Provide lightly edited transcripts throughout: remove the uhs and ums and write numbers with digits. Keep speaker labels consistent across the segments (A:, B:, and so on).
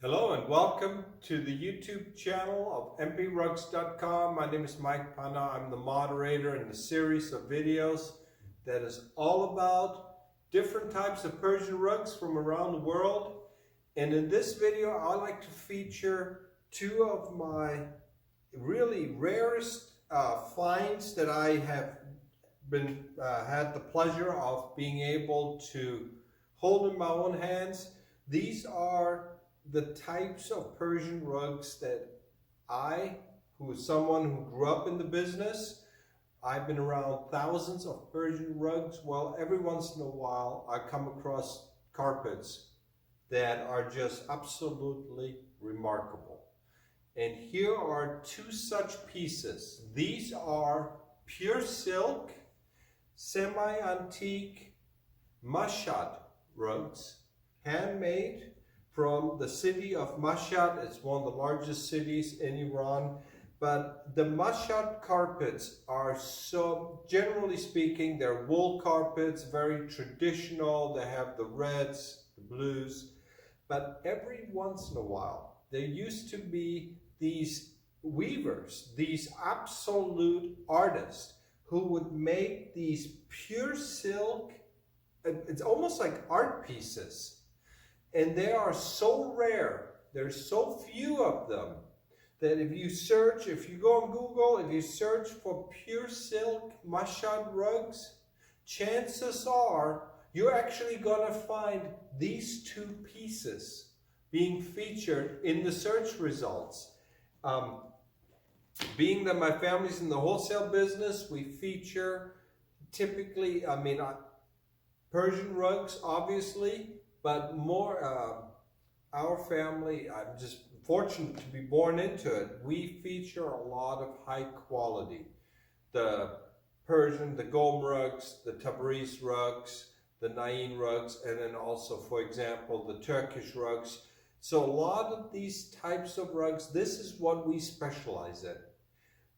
A: Hello and welcome to the YouTube channel of mprugs.com. My name is Mike Pana. I'm the moderator in the series of videos that is all about different types of Persian rugs from around the world. And in this video, I like to feature two of my really rarest finds that I have had the pleasure of being able to hold in my own hands. These are the types of Persian rugs that who is someone who grew up in the business, I've been around thousands of Persian rugs. Well, every once in a while I come across carpets that are just absolutely remarkable. And here are two such pieces. These are pure silk, semi-antique Mashad rugs, handmade from the city of Mashad. It's one of the largest cities in Iran. But the Mashad carpets are, so generally speaking, they're wool carpets, very traditional. They have the reds, the blues. But every once in a while, there used to be these weavers, these absolute artists who would make these pure silk. It's almost like art pieces. And they are so rare, there's so few of them, that if you go on Google, if you search for pure silk Mashad rugs, chances are you're actually going to find these two pieces being featured in the search results. Being that my family's in the wholesale business, we feature typically, Persian rugs, obviously, but more our family, I'm just fortunate to be born into it. We feature a lot of high quality. The Persian, the Gom rugs, the Tabriz rugs, the Nain rugs, and then also, for example, the Turkish rugs. So a lot of these types of rugs, this is what we specialize in.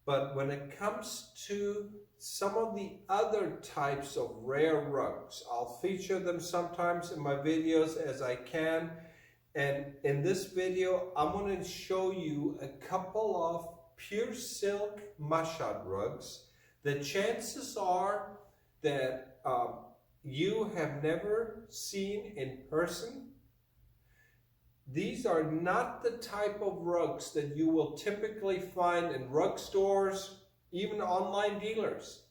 A: But when it comes to some of the other types of rare rugs, I'll feature them sometimes in my videos as I can. And in this video, I'm going to show you a couple of pure silk Mashad rugs that chances are that you have never seen in person. These are not the type of rugs that you will typically find in rug stores, even online dealers.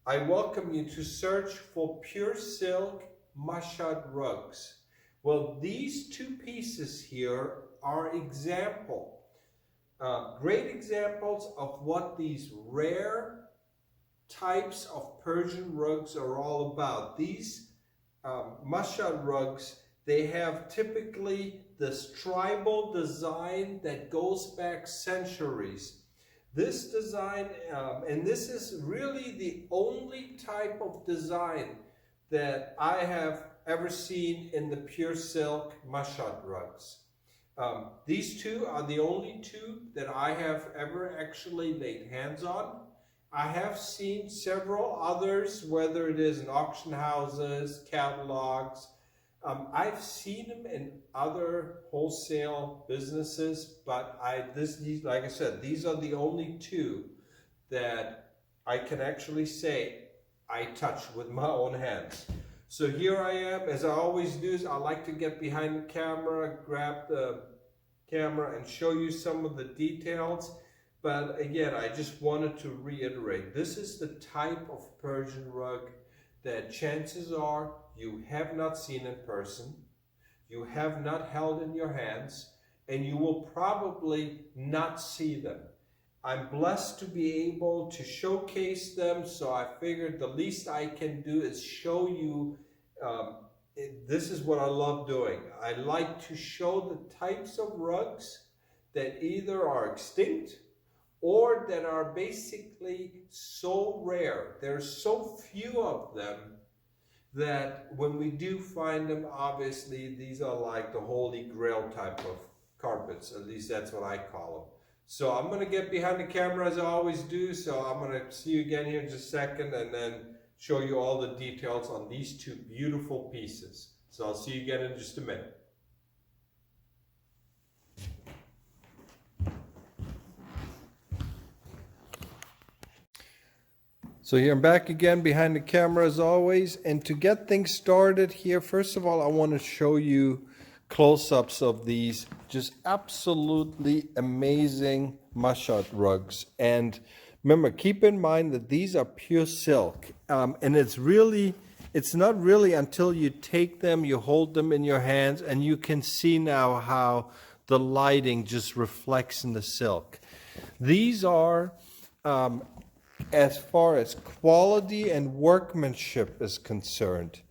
A: I welcome you to search for pure silk Mashad rugs. Well, these two pieces here are great examples of what these rare types of Persian rugs are all about. These Mashad rugs, they have typically this tribal design that goes back centuries. This design, and this is really the only type of design that I have ever seen in the pure silk Mashad rugs. These two are the only two that I have ever actually laid hands on. I have seen several others, whether it is in auction houses, catalogs. I've seen them in other wholesale businesses, but these, like I said, these are the only two that I can actually say I touched with my own hands. So here I am, as I always do, I like to get behind the camera, grab the camera and show you some of the details. But again, I just wanted to reiterate, this is the type of Persian rug that chances are you have not seen in person, you have not held in your hands, and you will probably not see them. I'm blessed to be able to showcase them, so I figured the least I can do is show you. This is what I love doing. I like to show the types of rugs that either are extinct or that are basically so rare. There's so few of them that when we do find them, obviously these are like the holy grail type of carpets. At least that's what I call them. So I'm going to get behind the camera as I always do. So I'm going to see you again here in just a second and then show you all the details on these two beautiful pieces. So I'll see you again in just a minute. So here I'm back again behind the camera as always, and to get things started here, first of all I want to show you close-ups of these just absolutely amazing Mashad rugs. And remember, keep in mind that these are pure silk, and it's not really until you take them, you hold them in your hands, and you can see now how the lighting just reflects in the silk. These are as far as quality and workmanship is concerned,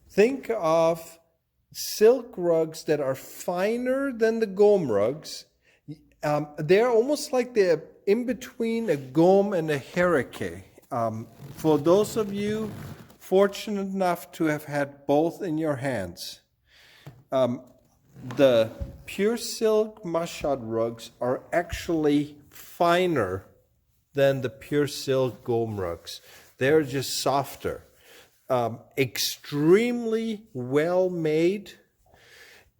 A: think of silk rugs that are finer than the gome rugs. They're almost like they're in between a gome and a hereke. For those of you fortunate enough to have had both in your hands, the pure silk Mashad rugs are actually finer than the pure silk gome rugs. They're just softer. Extremely well made.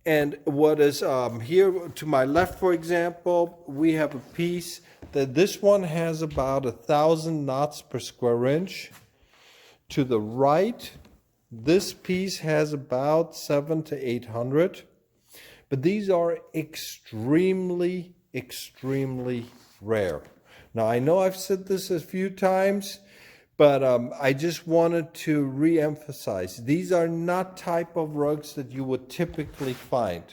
A: And what is here to my left, for example, we have a piece that this one has about 1,000 knots per square inch. To the right, this piece has about 700 to 800. But these are extremely, extremely rare. Now, I know I've said this a few times, but I just wanted to re-emphasize. These are not type of rugs that you would typically find.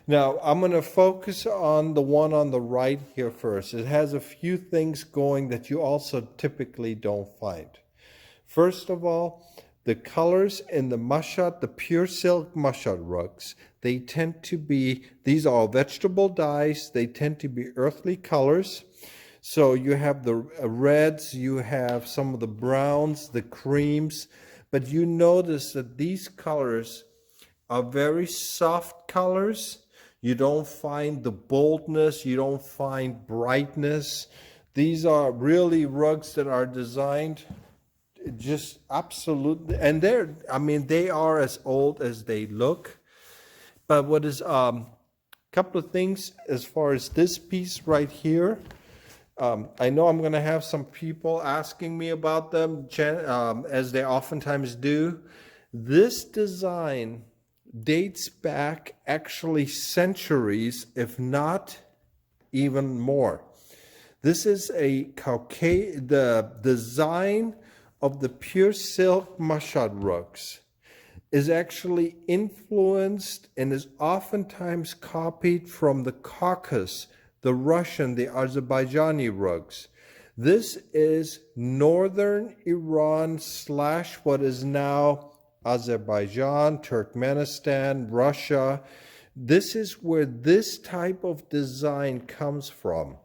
A: Now, I'm going to focus on the one on the right here first. It has a few things going that you also typically don't find. First of all, the colors in the Mashad, the pure silk Mashad rugs, they tend to be, these are all vegetable dyes, they tend to be earthly colors. So you have the reds, you have some of the browns, the creams, but you notice that these colors are very soft colors. You don't find the boldness, you don't find brightness. These are really rugs that are designed just absolutely, and they are as old as they look. But what is a couple of things as far as this piece right here. I know I'm going to have some people asking me about them, as they oftentimes do. This design dates back actually centuries, if not even more. This is the design of the pure silk Mashad rugs is actually influenced and is oftentimes copied from the Caucasus, the Russian, the Azerbaijani rugs. This is northern Iran / what is now Azerbaijan, Turkmenistan, Russia. This is where this type of design comes from.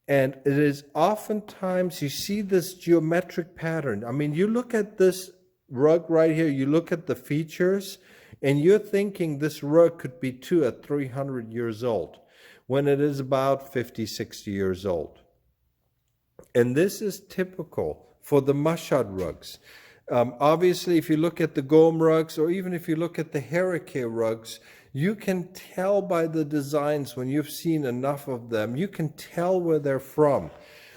A: And it is oftentimes, you see this geometric pattern. I mean, you look at this rug right here, you look at the features, and you're thinking this rug could be 200 or 300 years old, when it is about 50, 60 years old. And this is typical for the Mashad rugs. Obviously, if you look at the gome rugs, or even if you look at the hereke rugs, you can tell by the designs, when you've seen enough of them, you can tell where they're from.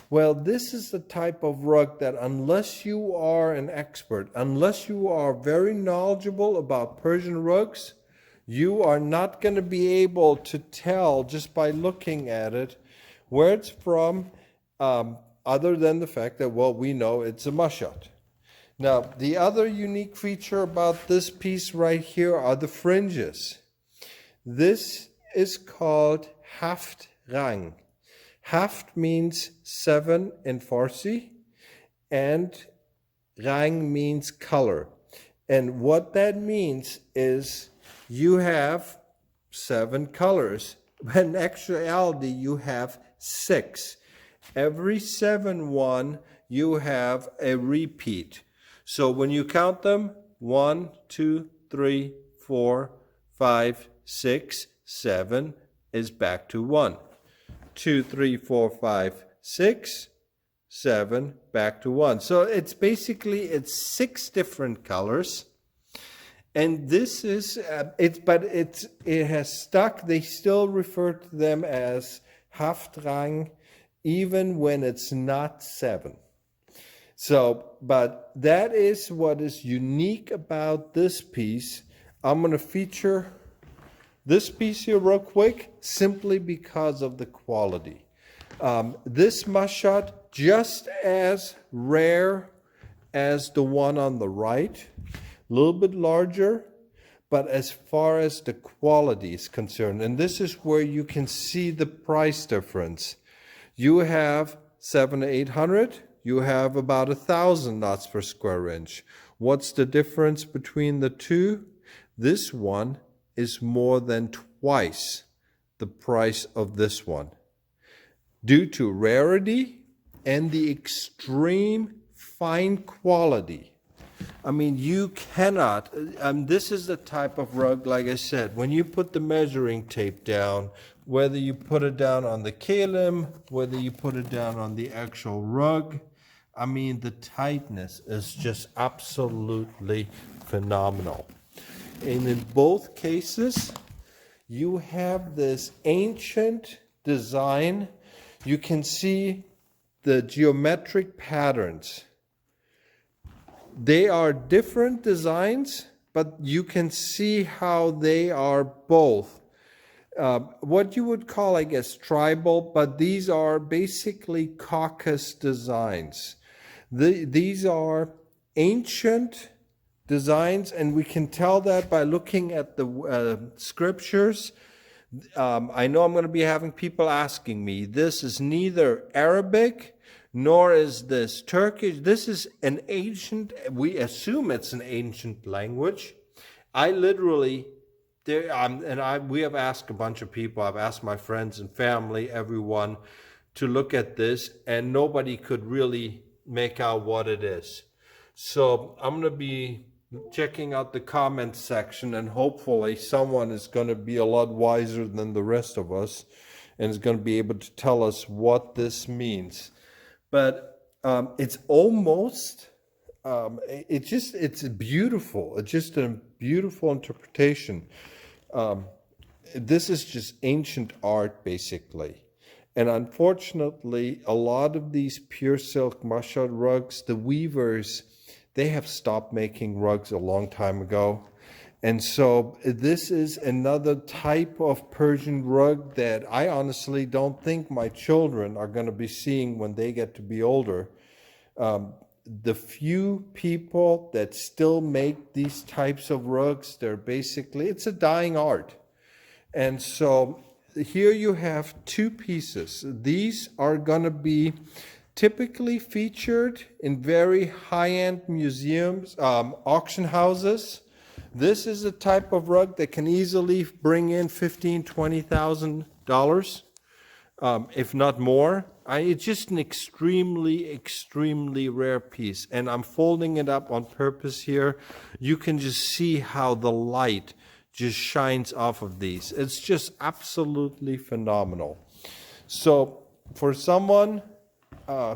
A: Well, this is the type of rug that unless you are an expert, unless you are very knowledgeable about Persian rugs, you are not going to be able to tell just by looking at it where it's from, other than the fact that, well, we know it's a Mashad. Now, the other unique feature about this piece right here are the fringes. This is called haft rang. Haft means 7 in Farsi, and rang means color. And what that means is you have 7 colors, but in actuality you have 6. Every 7 one, you have a repeat. So when you count them, 1, 2, 3, 4, 5, 6, 7 is back to 1. 2, 3, 4, 5, 6, 7, back to 1. So it's basically, it's 6 different colors. And this is, it has stuck. They still refer to them as Haftrang, even when it's not 7. So, but that is what is unique about this piece. I'm going to feature this piece here real quick simply because of the quality. This Mashad, just as rare as the one on the right, a little bit larger, but as far as the quality is concerned, and this is where you can see the price difference. You have 700 to 800, you have about 1,000 knots per square inch. What's the difference between the two? This one is more than twice the price of this one, due to rarity and the extreme fine quality. I mean, you cannot, this is the type of rug, like I said, when you put the measuring tape down, whether you put it down on the kalim, whether you put it down on the actual rug, I mean, the tightness is just absolutely phenomenal. And in both cases, you have this ancient design. You can see the geometric patterns. They are different designs, but you can see how they are both what you would call, I guess, tribal, but these are basically Caucasus designs. These are ancient designs, and we can tell that by looking at the scriptures. I know I'm going to be having people asking me, this is neither Arabic nor is this Turkish. This is an ancient, we assume it's an ancient language. I literally, we have asked a bunch of people, I've asked my friends and family, everyone, to look at this, and nobody could really make out what it is. So I'm going to be checking out the comment section, and hopefully someone is going to be a lot wiser than the rest of us and is going to be able to tell us what this means. But it's almost, it's beautiful. It's just a beautiful interpretation. This is just ancient art, basically. And unfortunately, a lot of these pure silk Mashad rugs, the weavers, they have stopped making rugs a long time ago. And so this is another type of Persian rug that I honestly don't think my children are going to be seeing when they get to be older. The few people that still make these types of rugs, they're basically, it's a dying art. And so here you have two pieces. These are going to be typically featured in very high-end museums, auction houses. This is a type of rug that can easily bring in $15,000 to $20,000, if not more. It's just an extremely, extremely rare piece. And I'm folding it up on purpose here. You can just see how the light just shines off of these. It's just absolutely phenomenal. So for someone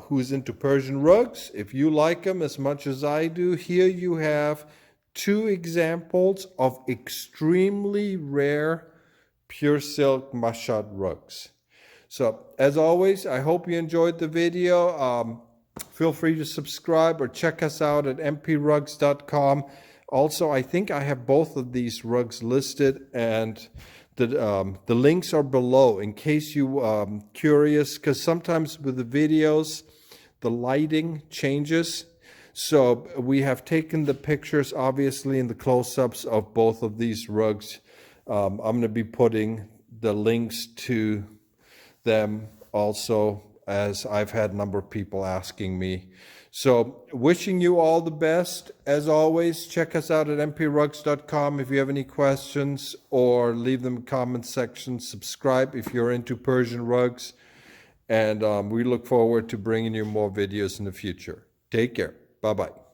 A: who's into Persian rugs, if you like them as much as I do, here you have two examples of extremely rare pure silk Mashad rugs. So as always, I hope you enjoyed the video. Feel free to subscribe or check us out at mprugs.com. Also, I think I have both of these rugs listed, and the links are below in case you curious, because sometimes with the videos, the lighting changes. So we have taken the pictures, obviously, in the close-ups of both of these rugs. I'm going to be putting the links to them also, as I've had a number of people asking me. So wishing you all the best. As always, check us out at mprugs.com if you have any questions, or leave them in the comment section. Subscribe if you're into Persian rugs. And we look forward to bringing you more videos in the future. Take care. Bye-bye.